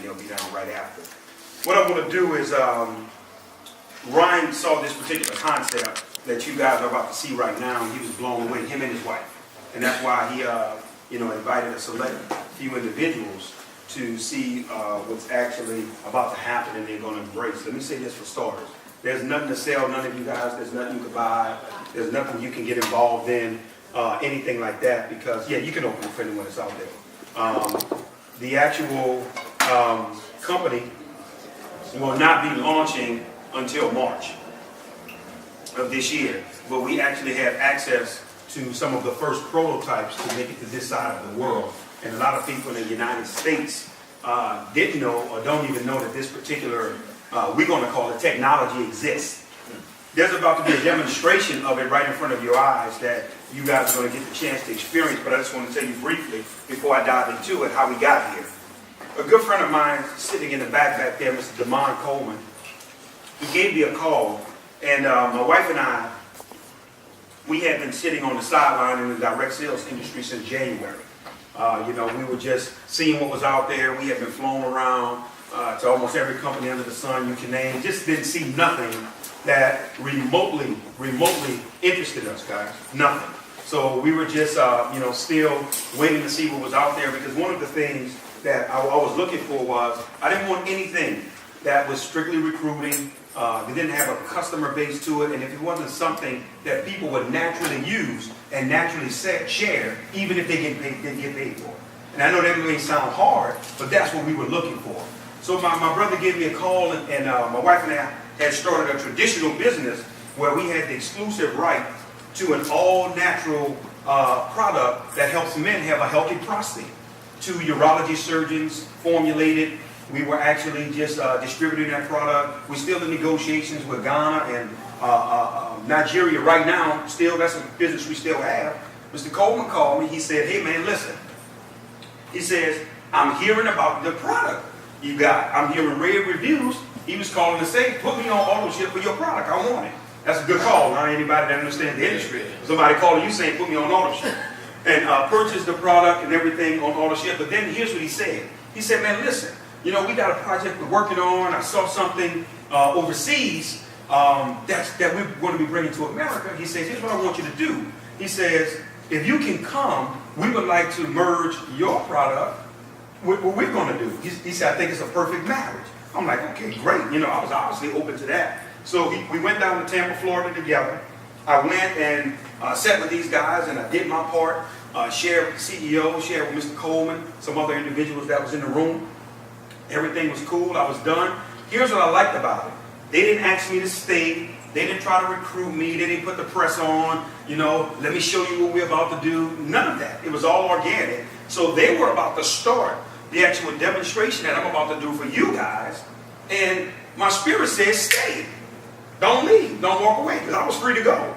and they'll be down right after. What I want to do is, Ryan saw this particular concept that you guys are about to see right now, and he was blown away, him and his wife. And that's why he invited a select few individuals to see what's actually about to happen and they're going to embrace. Let me say this for starters. There's nothing to sell, none of you guys. There's nothing you can buy. There's nothing you can get involved in, anything like that, because, yeah, you can open it for anyone that's out there. The actual company will not be launching until March of this year, but we actually have access to some of the first prototypes to make it to this side of the world. And a lot of people in the United States didn't know or don't even know that this particular, we're going to call it, technology exists. There's about to be a demonstration of it right in front of your eyes that you guys are going to get the chance to experience, but I just want to tell you briefly, before I dive into it, how we got here. A good friend of mine sitting in the back there, Mr. Demond Crump, he gave me a call, and my wife and I, we had been sitting on the sideline in the direct sales industry since January. We were just seeing what was out there. We had been flown around to almost every company under the sun you can name. Just didn't see nothing that remotely interested us, guys. Nothing. So we were just, still waiting to see what was out there, because one of the things that I was looking for was, I didn't want anything that was strictly recruiting. They didn't have a customer base to it, and if it wasn't something that people would naturally use and naturally share, even if they didn't get paid for it. And I know that may sound hard, but that's what we were looking for. So my brother gave me a call, and my wife and I had started a traditional business where we had the exclusive right to an all-natural product that helps men have a healthy prostate. 2 urology surgeons formulated. We were actually just distributing that product. We're still in negotiations with Ghana and Nigeria right now. Still, that's a business we still have. Mr. Coleman called me. He said, hey, man, listen. He says, I'm hearing about the product you got. I'm hearing rave reviews. He was calling to say, put me on auto ship for your product. I want it. That's a good call. Not anybody that understands the industry. Somebody calling you saying, put me on auto ship. And purchase the product and everything on auto ship. But then here's what he said. He said, man, listen. We got a project we're working on. I saw something overseas that we're going to be bringing to America. He says, here's what I want you to do. He says, if you can come, we would like to merge your product with what we're going to do. He said, I think it's a perfect marriage. I'm like, okay, great. I was obviously open to that. So we went down to Tampa, Florida together. I went and sat with these guys, and I did my part, shared with the CEO, shared with Mr. Coleman, some other individuals that was in the room. Everything was cool. I was done. Here's what I liked about it. They didn't ask me to stay. They didn't try to recruit me. They didn't put the press on. Let me show you what we're about to do. None of that. It was all organic. So they were about to start the actual demonstration that I'm about to do for you guys. And my spirit says, stay. Don't leave. Don't walk away, because I was free to go.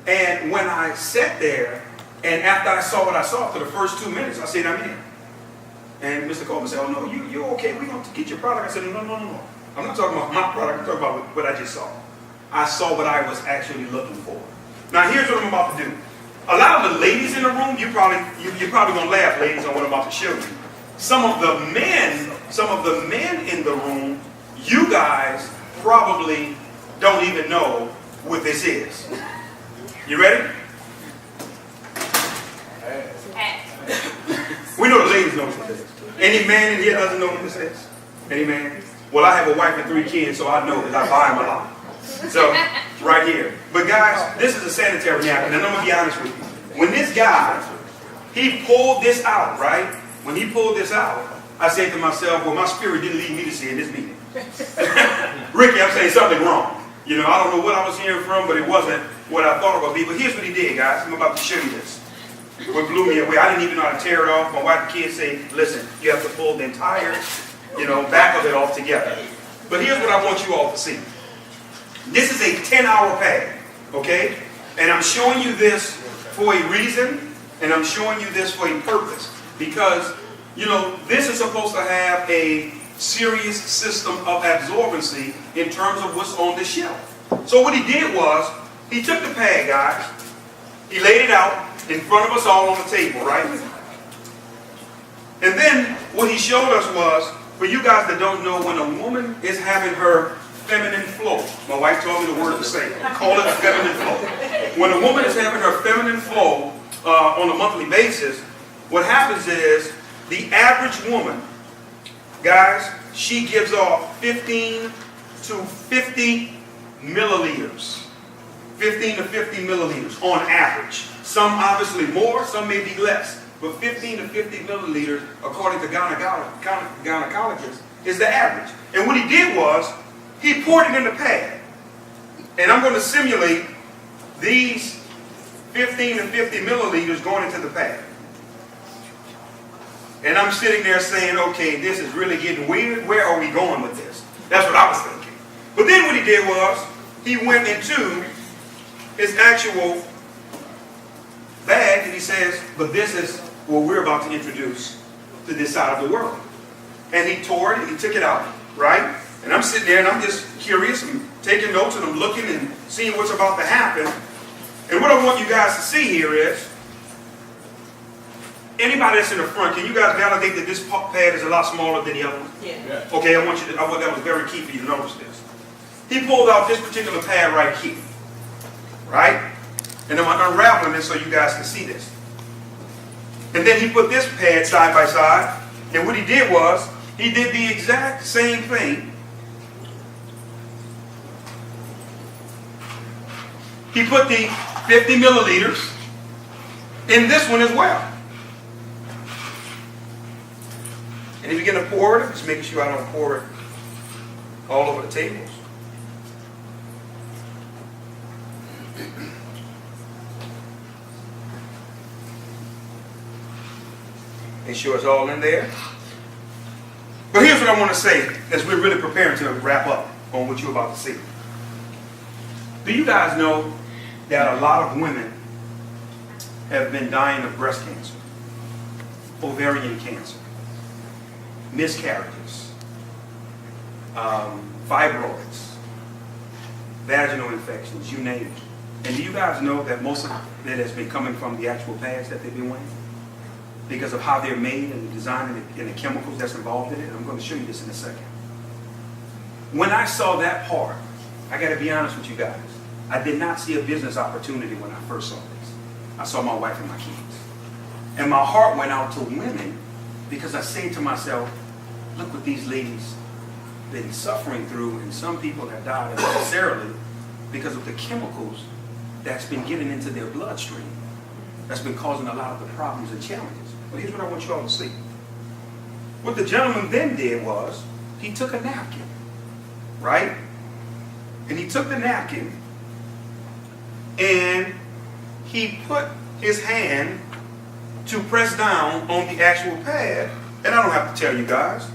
And when I sat there, and after I saw what I saw, for the first 2 minutes, I said, I'm in. And Mr. Coleman said, oh, no, you're okay. We're going to get your product. I said, no. I'm not talking about my product. I'm talking about what I just saw. I saw what I was actually looking for. Now, here's what I'm about to do. A lot of the ladies in the room, you're probably going to laugh, ladies, on what I'm about to show you. Some of the men in the room, you guys probably don't even know what this is. You ready? We know the ladies know what this is. Any man in here doesn't know what this is? Any man? Well, I have a wife and 3 kids, so I know because I buy them a lot. So, right here. But guys, this is a sanitary napkin, and I'm going to be honest with you. When this guy, he pulled this out, right? When he pulled this out, I said to myself, well, my spirit didn't lead me to see in this meeting. Ricky, I'm saying something wrong. I don't know what I was hearing from, but it wasn't what I thought it would be. But here's what he did, guys. I'm about to show you this. What blew me away, I didn't even know how to tear it off. My wife and kids say, listen, you have to pull the entire, back of it off together. But here's what I want you all to see. This is a 10-hour pad, okay? And I'm showing you this for a reason, and I'm showing you this for a purpose. Because, this is supposed to have a serious system of absorbency in terms of what's on the shelf. So what he did was, he took the pad, guys, he laid it out in front of us all on the table, right? And then what he showed us was, For you guys that don't know, when a woman is having her feminine flow, my wife told me the word to say, call it feminine flow. When a woman is having her feminine flow on a monthly basis, what happens is the average woman, guys, she gives off 15 to 50 milliliters. 15 to 50 milliliters on average. Some obviously more, some may be less. But 15 to 50 milliliters, according to gynecologists, is the average. And what he did was, he poured it in the pad. And I'm going to simulate these 15 to 50 milliliters going into the pad. And I'm sitting there saying, okay, this is really getting weird. Where are we going with this? That's what I was thinking. But then what he did was, he went into his actual bag and he says, but this is what we're about to introduce to this side of the world. And he tore it and he took it out, right? And I'm sitting there and I'm just curious. I'm taking notes and I'm looking and seeing what's about to happen. And what I want you guys to see here is, anybody that's in the front, can you guys validate that this pad is a lot smaller than the other one? Yeah. Okay, I want that was very key for you to notice this. He pulled out this particular pad right here, right? And I'm unraveling this so you guys can see this. And then he put this pad side by side, and what he did was, he did the exact same thing. He put the 50 milliliters in this one as well. And he began to pour it, just making sure I don't pour it all over the tables. Make sure it's all in there. But here's what I want to say as we're really preparing to wrap up on what you're about to see. Do you guys know that a lot of women have been dying of breast cancer, ovarian cancer, miscarriages, fibroids, vaginal infections, you name it. And do you guys know that most of that has been coming from the actual pads that they've been wearing? Because of how they're made and the design and the chemicals that's involved in it. I'm going to show you this in a second. When I saw that part, I got to be honest with you guys, I did not see a business opportunity when I first saw this. I saw my wife and my kids. And my heart went out to women because I say to myself, look what these ladies have been suffering through, and some people have died unnecessarily because of the chemicals that's been getting into their bloodstream. That's been causing a lot of the problems and challenges. But here's what I want you all to see. What the gentleman then did was, he took a napkin, right? And he took the napkin and he put his hand to press down on the actual pad. And I don't have to tell you guys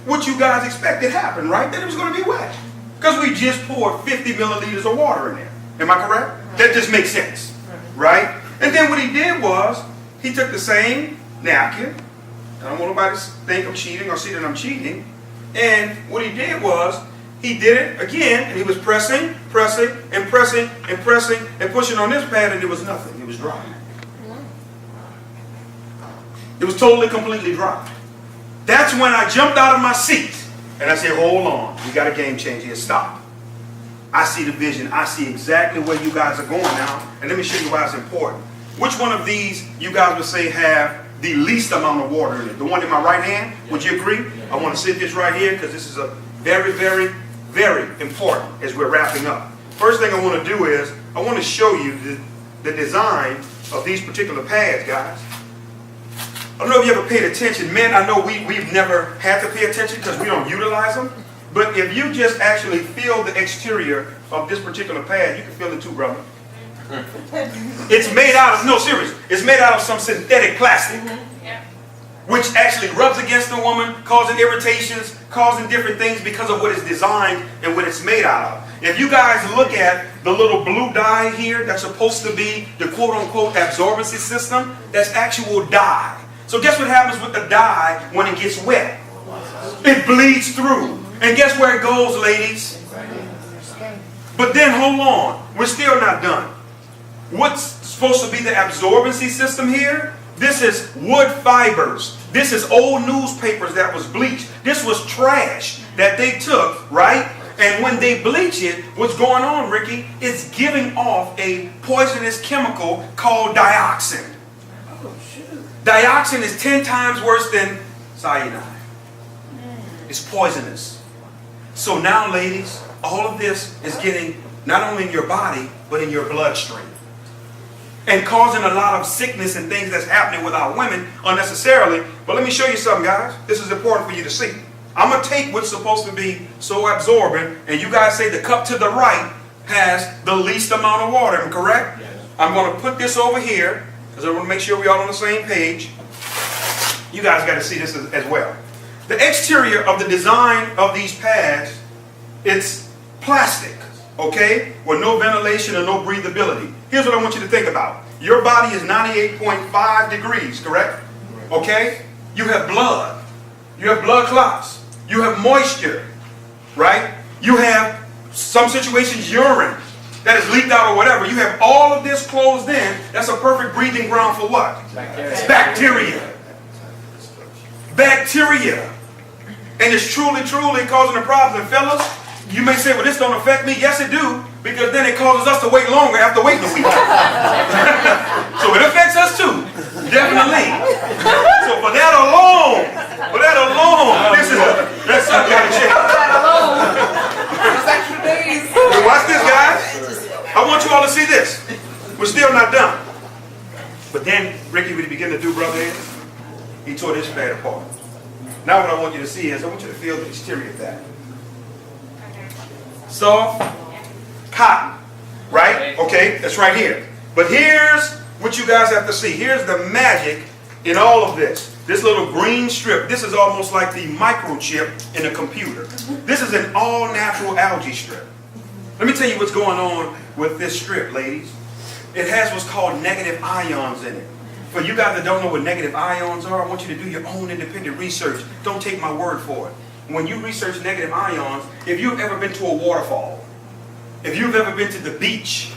what you guys expected happened, right? That it was going to be wet. Because we just poured 50 milliliters of water in there. Am I correct? That just makes sense, right? And then what he did was, he took the same napkin. I don't want nobody to think I'm cheating or see that I'm cheating. And what he did was, he did it again, and he was pressing, pressing, and pressing, and pressing, and pushing on this pad, and there was nothing. It was dry. It was totally, completely dry. That's when I jumped out of my seat, and I said, hold on, we got a game changer here, stop. I see the vision. I see exactly where you guys are going now, and let me show you why it's important. Which one of these you guys would say have the least amount of water in it? The one in my right hand? Would you agree? I want to sit this right here because this is a very, very, very important as we're wrapping up. First thing I want to do is I want to show you the design of these particular pads, guys. I don't know if you ever paid attention. Men, I know we've never had to pay attention because we don't utilize them. But if you just actually feel the exterior of this particular pad, you can feel it too, brother. It's made out of, no, serious, it's made out of some synthetic plastic, which actually rubs against the woman, causing irritations, causing different things because of what it's designed and what it's made out of. If you guys look at the little blue dye here, that's supposed to be the quote-unquote absorbency system, that's actual dye. So guess what happens with the dye when it gets wet? It bleeds through. And guess where it goes, ladies? But then hold on, we're still not done. What's supposed to be the absorbency system here This is wood fibers. This is old newspapers that was bleached. This was trash that they took, right? And when they bleach it, what's going on, Ricky, it's giving off a poisonous chemical called dioxin. Oh, shoot. Dioxin is 10 times worse than cyanide. It's poisonous. So now, ladies, all of this is getting not only in your body, but in your bloodstream. And causing a lot of sickness and things that's happening with our women unnecessarily. But let me show you something, guys. This is important for you to see. I'm going to take what's supposed to be so absorbent, and you guys say the cup to the right has the least amount of water, am I correct? Yes. I'm going to put this over here, because I want to make sure we're all on the same page. You guys got to see this as well. The exterior of the design of these pads, it's plastic, okay, with no ventilation or no breathability. Here's what I want you to think about. Your body is 98.5 degrees, correct? Okay? You have blood. You have blood clots. You have moisture, right? You have, some situations, urine that is leaked out or whatever. You have all of this closed in. That's a perfect breathing ground for what? Bacteria. Bacteria. Bacteria. And it's truly causing a problem. And fellas, you may say, well, this don't affect me. Yes, it do. Because then it causes us to wait longer after waiting a week. So it affects us too. Definitely. So for that alone, that's something you got to check. Those extra days. But watch this, guys. I want you all to see this. We're still not done. But then Ricky would begin to do, brother Ed. He tore this pad apart. Now what I want you to see is, I want you to feel the exterior of that. Soft cotton, right? Okay, that's right here. But here's what you guys have to see. Here's the magic in all of this. This little green strip, this is almost like the microchip in a computer. This is an all-natural algae strip. Let me tell you what's going on with this strip, ladies. It has what's called negative ions in it. For you guys that don't know what negative ions are, I want you to do your own independent research. Don't take my word for it. When you research negative ions, if you've ever been to a waterfall, if you've ever been to the beach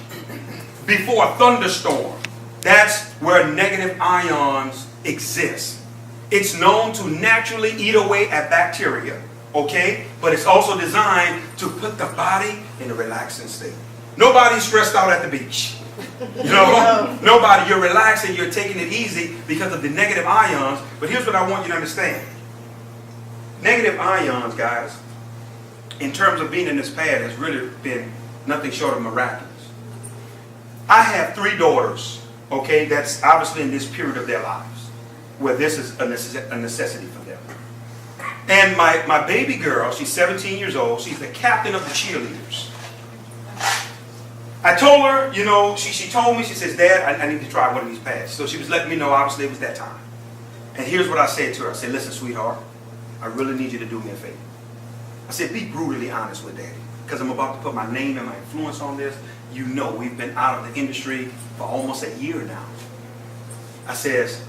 before a thunderstorm, that's where negative ions exist. It's known to naturally eat away at bacteria, okay? But it's also designed to put the body in a relaxing state. Nobody's stressed out at the beach. You know, nobody, you're relaxing, you're taking it easy because of the negative ions. But here's what I want you to understand. Negative ions, guys, in terms of being in this pad, has really been nothing short of miraculous. I have 3 daughters, okay, that's obviously in this period of their lives, where this is a necessity for them. And my baby girl, she's 17 years old, she's the captain of the cheerleaders. I told her, you know, she told me, she says, Dad, I need to try one of these pads. So she was letting me know, obviously, it was that time. And here's what I said to her. I said, listen, sweetheart, I really need you to do me a favor. I said, be brutally honest with Daddy, because I'm about to put my name and my influence on this. You know, we've been out of the industry for almost a year now. I says,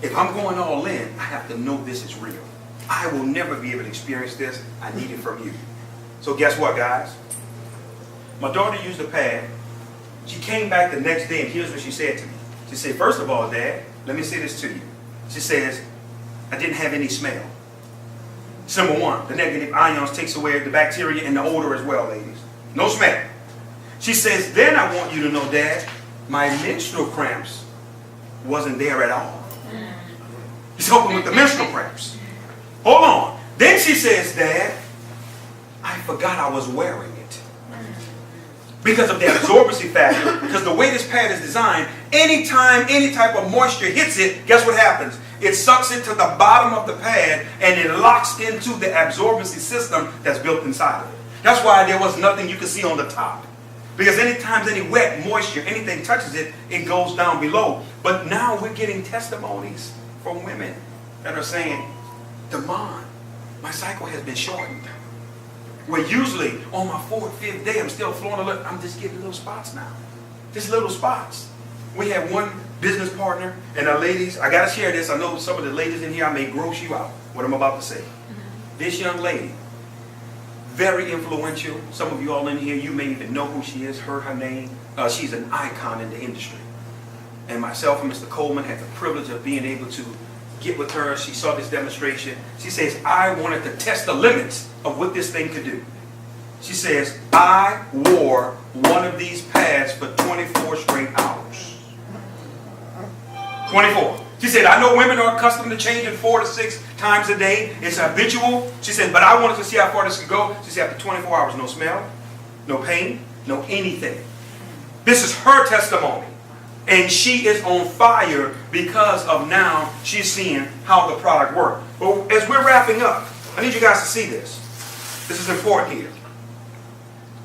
if I'm going all in, I have to know this is real. I will never be able to experience this. I need it from you. So guess what, guys? My daughter used the pad. She came back the next day, and here's what she said to me. She said, first of all, Dad, let me say this to you. She says, I didn't have any smell. Number 1, the negative ions takes away the bacteria and the odor as well, ladies. No smell. She says, then I want you to know, Dad, my menstrual cramps wasn't there at all. He's helping with the menstrual cramps. Hold on. Then she says, Dad, I forgot I was wearing it. Because of the absorbency factor, because the way this pad is designed, anytime any type of moisture hits it, guess what happens? It sucks it to the bottom of the pad and it locks into the absorbency system that's built inside of it. That's why there was nothing you could see on the top. Because anytime any wet moisture, anything touches it, it goes down below. But now we're getting testimonies from women that are saying, Demond, my cycle has been shortened. Where usually on my 4th, 5th day, I'm still flowing a little, I'm just getting little spots now. Just little spots. We have one business partner, and our ladies, I got to share this. I know some of the ladies in here, I may gross you out, what I'm about to say. This young lady, very influential. Some of you all in here, you may even know who she is, heard her name. She's an icon in the industry. and myself and Mr. Coleman had the privilege of being able to get with her. She saw this demonstration. She says, I wanted to test the limits of what this thing could do. She says, I wore one of these pads for 24 straight hours. 24. She said, I know women are accustomed to changing 4 to 6 times a day. It's habitual. She said, but I wanted to see how far this could go. She said, after 24 hours, no smell, no pain, no anything. This is her testimony. And she is on fire because of now she's seeing how the product works. But as we're wrapping up, I need you guys to see this. This is important here.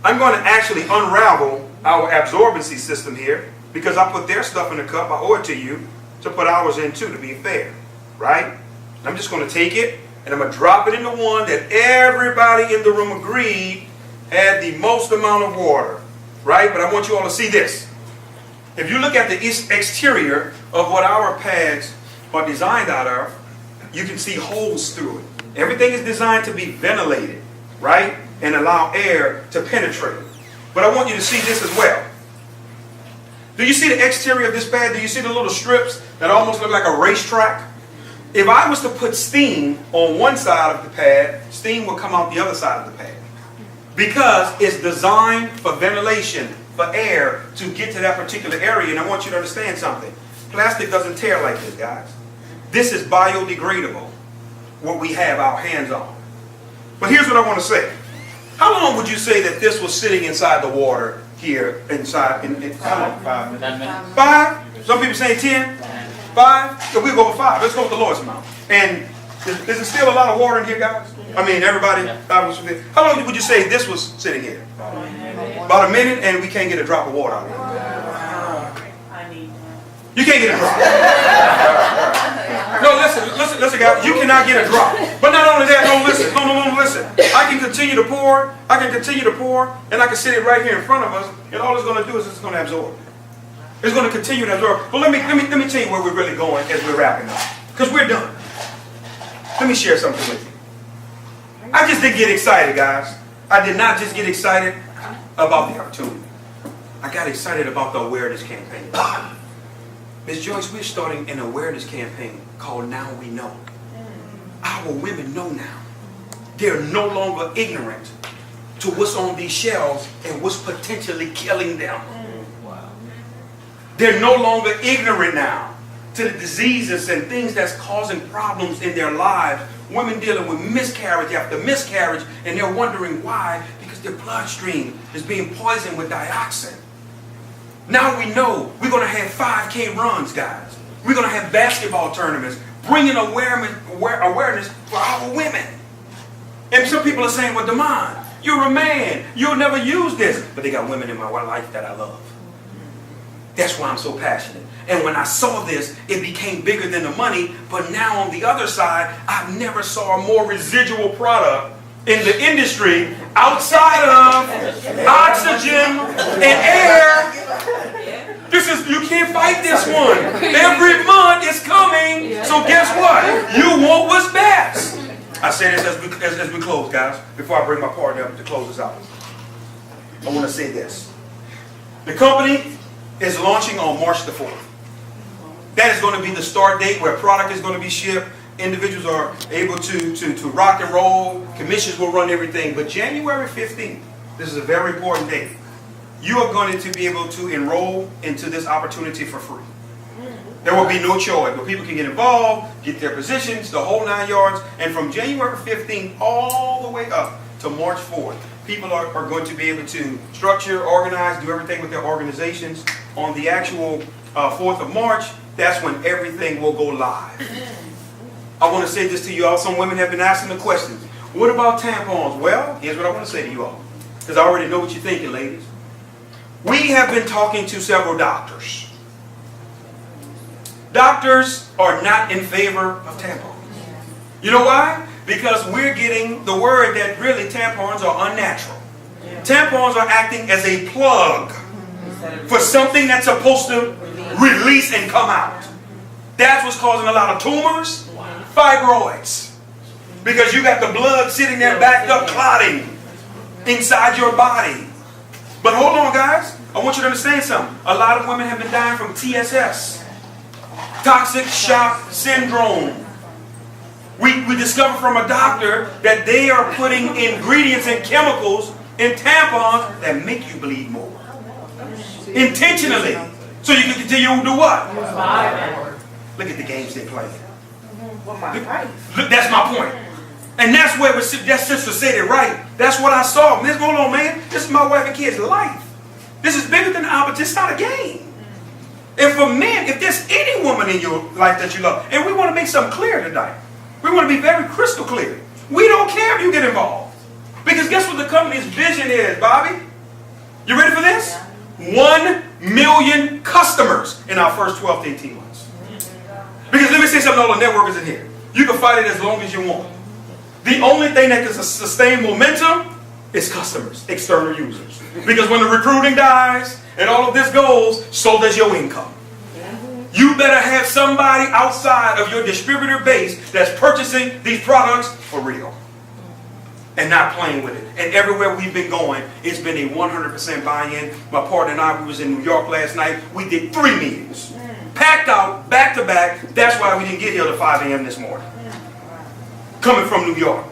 I'm going to actually unravel our absorbency system here because I put their stuff in the cup. I owe it to you to put ours in too, to be fair. Right? I'm just going to take it and I'm going to drop it in the one that everybody in the room agreed had the most amount of water. Right? But I want you all to see this. If you look at the exterior of what our pads are designed out of, you can see holes through it. Everything is designed to be ventilated, right? And allow air to penetrate. But I want you to see this as well. Do you see the exterior of this pad? Do you see the little strips that almost look like a racetrack? If I was to put steam on one side of the pad, steam will come out the other side of the pad. Because it's designed for ventilation, for air to get to that particular area. And I want you to understand something. Plastic doesn't tear like this, guys. This is biodegradable, what we have our hands on. But here's what I want to say. How long would you say that this was sitting inside the water here, inside? How long? 5 minutes. 5? Some people say 10? 5? So we'll go with 5. Let's go with the lowest amount. And is there still a lot of water in here, guys? I mean, everybody? How long would you say this was sitting here? About a minute, and we can't get a drop of water out of it. You can't get a drop. No, listen, guys. You cannot get a drop. But not only that, no, listen. I can continue to pour, and I can sit it right here in front of us, and all it's going to do is it's going to absorb. It's going to continue to absorb. But let me tell you where we're really going as we're wrapping up. Because we're done. Let me share something with you. I just didn't get excited, guys. I did not just get excited about the opportunity. I got excited about the awareness campaign. Ms. Joyce, we're starting an awareness campaign called Now We Know. Our women know now. They're no longer ignorant to what's on these shelves and what's potentially killing them. They're no longer ignorant now to the diseases and things that's causing problems in their lives. Women dealing with miscarriage after miscarriage, and they're wondering why, because their bloodstream is being poisoned with dioxin. Now we know we're going to have 5K runs, guys. We're going to have basketball tournaments, bringing awareness for our women. And some people are saying, well, Demond, you're a man. You'll never use this. But they got women in my life that I love. That's why I'm so passionate. And when I saw this, it became bigger than the money. But now on the other side, I've never saw a more residual product in the industry outside of oxygen and air. You can't fight this one. Every month it's coming. So guess what? You want what's best. I say this as we close, guys, before I bring my partner up to close this out. I want to say this. The company is launching on March the 4th. That is going to be the start date where product is going to be shipped. Individuals are able to rock and roll. Commissions will run everything. But January 15th, this is a very important date. You are going to be able to enroll into this opportunity for free. There will be no choice, but people can get involved, get their positions, the whole 9 yards. And from January 15th all the way up to March 4th, people are going to be able to structure, organize, do everything with their organizations. On the actual 4th of March, that's when everything will go live. I want to say this to you all. Some women have been asking the questions. What about tampons? Well, here's what I want to say to you all. Because I already know what you're thinking, ladies. We have been talking to several doctors. Doctors are not in favor of tampons. You know why? Because we're getting the word that really tampons are unnatural. Tampons are acting as a plug for something that's supposed to release and come out. That's what's causing a lot of tumors, fibroids. Because you got the blood sitting there backed up, clotting inside your body. But hold on, guys. I want you to understand something. A lot of women have been dying from TSS, toxic shock syndrome. We discovered from a doctor that they are putting ingredients and chemicals in tampons that make you bleed more. Intentionally. So you can continue to do what? Look at the games they play. Look, that's my point. And that's where that sister said it right. That's what I saw. What's going on, man? This is my wife and kids' life. This is bigger than the opposite. It's not a game. And for men, if there's any woman in your life that you love, and we want to make something clear tonight. We want to be very crystal clear. We don't care if you get involved. Because guess what the company's vision is, Bobby? You ready for this? 1 million customers in our first 12 to 18 months. Because let me say something to all the networkers in here. You can fight it as long as you want. The only thing that can sustain momentum is customers, external users. Because when the recruiting dies and all of this goes, so does your income. You better have somebody outside of your distributor base that's purchasing these products for real and not playing with it. And everywhere we've been going, it's been a 100% buy-in. My partner and I, we was in New York last night. We did 3 meetings. Packed out, back to back. That's why we didn't get here till 5 a.m. this morning. Coming from New York.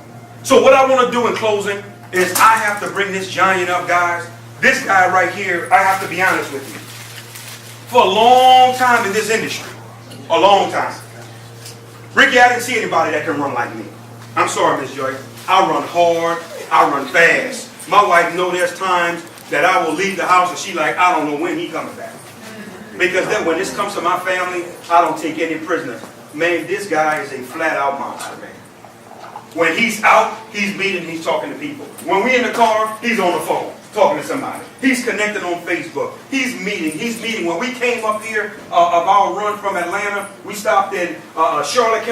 So what I want to do in closing is I have to bring this giant up, guys. This guy right here, I have to be honest with you. For a long time in this industry. A long time. Ricky, I didn't see anybody that can run like me. I'm sorry, Miss Joy. I run hard. I run fast. My wife knows there's times that I will leave the house and she like, I don't know when he coming back. Because then when this comes to my family, I don't take any prisoners. Man, this guy is a flat out monster, man. When he's out, he's meeting, he's talking to people. When we're in the car, he's on the phone, talking to somebody. He's connected on Facebook. He's meeting. When we came up here of our run from Atlanta, we stopped in Charlotte,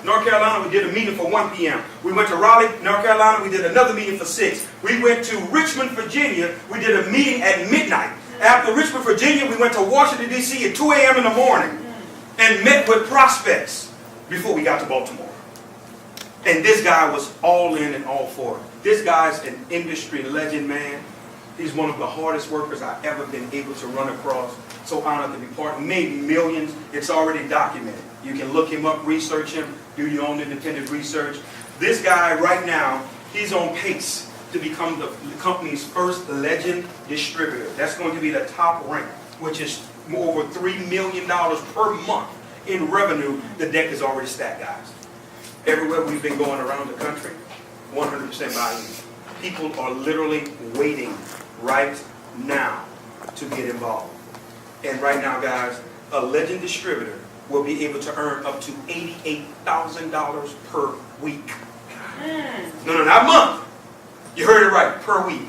North Carolina. We did a meeting for 1 p.m. We went to Raleigh, North Carolina. We did another meeting for 6. We went to Richmond, Virginia. We did a meeting at midnight. After Richmond, Virginia, we went to Washington, D.C. at 2 a.m. in the morning and met with prospects before we got to Baltimore. And this guy was all in and all for it. This guy's an industry legend, man. He's one of the hardest workers I've ever been able to run across. So honored to be part of. Made millions. It's already documented. You can look him up, research him, do your own independent research. This guy right now, he's on pace to become the company's first legend distributor. That's going to be the top rank, which is over $3 million per month in revenue. The deck is already stacked, guys. Everywhere we've been going around the country, 100% buy-in. People are literally waiting right now to get involved. And right now, guys, a legend distributor will be able to earn up to $88,000 per week. No, not month. You heard it right, per week.